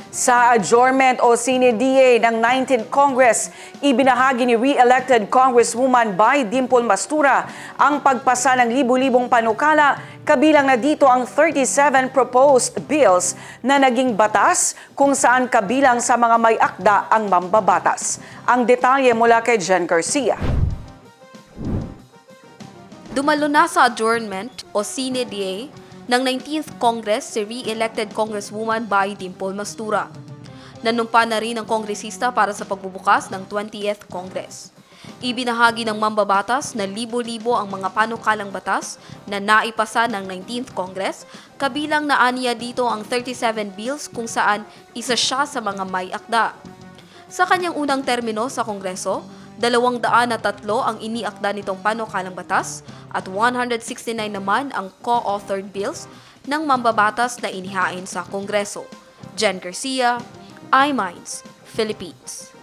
Sa adjournment o sine die ng 19th Congress, ibinahagi ni re-elected Congresswoman Bai Dimple Mastura ang pagpasa ng libu-libong panukala, kabilang na dito ang 37 proposed bills na naging batas kung saan kabilang sa mga may akda ang mambabatas. Ang detalye mula kay Jen Garcia. Dumalo na sa adjournment o sine die ng 19th Congress si re-elected Congresswoman Bai Dimple Mastura. Nanumpa na rin ang kongresista para sa pagbubukas ng 20th Congress. Ibinahagi ng mambabatas na libo-libo ang mga panukalang batas na naipasa ng 19th Congress, kabilang na aniya dito ang 37 bills kung saan isa siya sa mga may akda. Sa kanyang unang termino sa Kongreso, 203 ang iniakda nitong panukalang batas at 169 naman ang co-authored bills ng mambabatas na inihain sa Kongreso. Jen Garcia, iMinds, Philippines.